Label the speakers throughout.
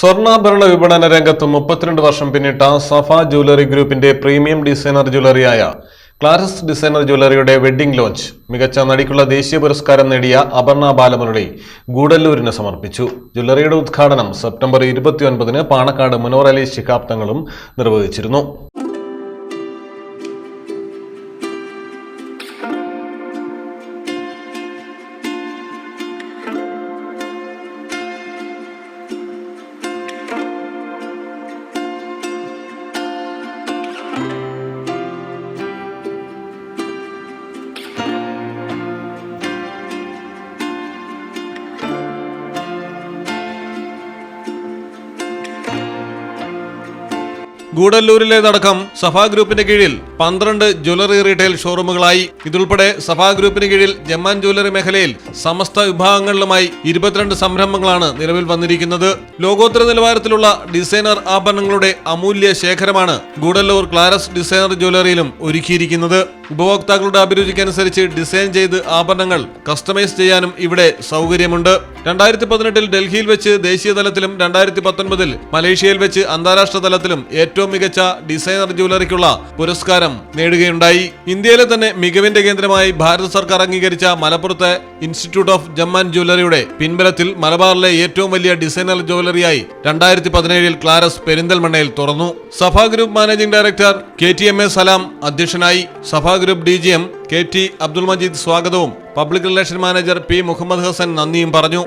Speaker 1: സ്വർണ്ണാഭരണ വിപണന രംഗത്ത് 32 വർഷം പിന്നിട്ട സഫ ജ്വല്ലറി ഗ്രൂപ്പിന്റെ പ്രീമിയം ഡിസൈനർ ജ്വല്ലറിയായ ക്ലാരസ് ഡിസൈനർ ജ്വല്ലറിയുടെ വെഡ്ഡിംഗ് ലോഞ്ച് മികച്ച നടിക്കുള്ള ദേശീയ പുരസ്കാരം നേടിയ അപർണ ബാലമുരളി ഗൂഡല്ലൂരിന് സമർപ്പിച്ചു. ജ്വല്ലറിയുടെ ഉദ്ഘാടനം സെപ്റ്റംബർ 29-ന് പാണക്കാട് മുനവർ അലി ശിഹാബ് തങ്ങളും നിർവഹിച്ചിരുന്നു. ഗൂഡല്ലൂരിലേതടക്കം സഫ ഗ്രൂപ്പിന്റെ കീഴിൽ 12 ജ്വല്ലറി റീറ്റെയിൽ ഷോറൂമുകളായി. ഇതുൾപ്പെടെ സഫ ഗ്രൂപ്പിന് കീഴിൽ ജമ്മാൻ ജ്വല്ലറി മേഖലയിൽ സമസ്ത വിഭാഗങ്ങളിലുമായി 22 സംരംഭങ്ങളാണ് നിലവിൽ വന്നിരിക്കുന്നത്. ലോകോത്തര നിലവാരത്തിലുള്ള ഡിസൈനർ ആഭരണങ്ങളുടെ അമൂല്യ ശേഖരമാണ് ഗൂഡല്ലൂർ ക്ലാരസ് ഡിസൈനർ ജ്വല്ലറിയിലും ഒരുക്കിയിരിക്കുന്നത്. ഉപഭോക്താക്കളുടെ അഭിരുചിക്കനുസരിച്ച് ഡിസൈൻ ചെയ്ത് ആഭരണങ്ങൾ കസ്റ്റമൈസ് ചെയ്യാനും ഇവിടെ സൗകര്യമുണ്ട്. 2018-ൽ ഡൽഹിയിൽ വെച്ച് ദേശീയ തലത്തിലും 2019-ൽ മലേഷ്യയിൽ വെച്ച് അന്താരാഷ്ട്ര തലത്തിലും ഏറ്റവും മികച്ച ഡിസൈനർ ജ്വല്ലറിക്കുള്ള പുരസ്കാരം നേടുകയുണ്ടായി. ഇന്ത്യയിലെ തന്നെ മികവിന്റെ കേന്ദ്രമായി ഭാരത സർക്കാർ അംഗീകരിച്ച മലപ്പുറത്തെ ഇൻസ്റ്റിറ്റ്യൂട്ട് ഓഫ് ജമ്മാൻ ജ്വല്ലറിയുടെ പിൻബലത്തിൽ മലബാറിലെ ഏറ്റവും വലിയ ഡിസൈനർ ജ്വല്ലറിയായി 2017-ൽ ക്ലാരസ് പെരിന്തൽമണ്ണയിൽ തുറന്നു. Safa group managing director KTMA Salam അധ്യക്ഷനായി. Safa group DGM KT Abdul Majeed സ്വാഗതവും public relation manager P Muhammad Hasan നന്ദിയും പറഞ്ഞു.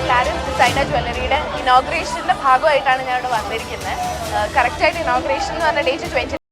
Speaker 2: ക്ലാരസ് ഡിസൈനർ ജ്വല്ലറിയുടെ ഇനോഗ്രേഷന്റെ ഭാഗമായിട്ടാണ് ഞാൻ ഇവിടെ വന്നിരിക്കുന്നത്. കറക്റ്റായിട്ട് ഇനോഗ്രേഷൻ എന്ന് പറഞ്ഞ date 20.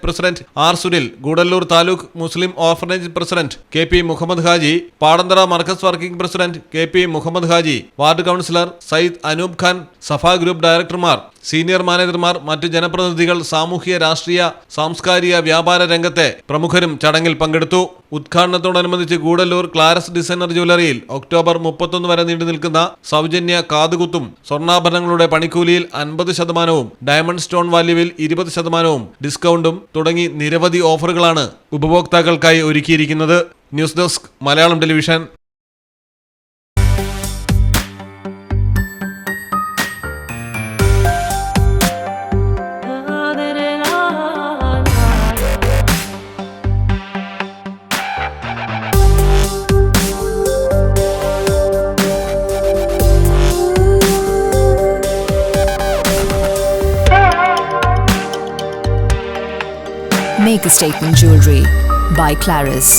Speaker 1: President R. Sunil, Gudalur taluk Muslim orphanage president KP Muhammad Haji, Padanthara Markaz working president KP Muhammad Haji, ward councillor Sayyid Anoop Khan, Safa group ഡയറക്ടർമാർ, സീനിയർ മാനേജർമാർ, മറ്റ് ജനപ്രതിനിധികൾ, സാമൂഹ്യ രാഷ്ട്രീയ സാംസ്കാരിക വ്യാപാര രംഗത്തെ പ്രമുഖരും ചടങ്ങിൽ പങ്കെടുത്തു. ഉദ്ഘാടനത്തോടനുബന്ധിച്ച് ഗൂഡല്ലൂർ ക്ലാരസ് ഡിസൈനർ ജ്വല്ലറിയിൽ ഒക്ടോബർ 31 വരെ നീണ്ടു നിൽക്കുന്ന സൗജന്യ കാതുകുത്തും സ്വർണ്ണാഭരണങ്ങളുടെ പണിക്കൂലിയിൽ 50%, ഡയമണ്ട് സ്റ്റോൺ വാല്യൂവിൽ 20% ഡിസ്കൗണ്ടും തുടങ്ങി നിരവധി ഓഫറുകളാണ് ഉപഭോക്താക്കൾക്കായി ഒരുക്കിയിരിക്കുന്നത്. News desk Malayalam television.
Speaker 3: Make a statement jewelry by Claris.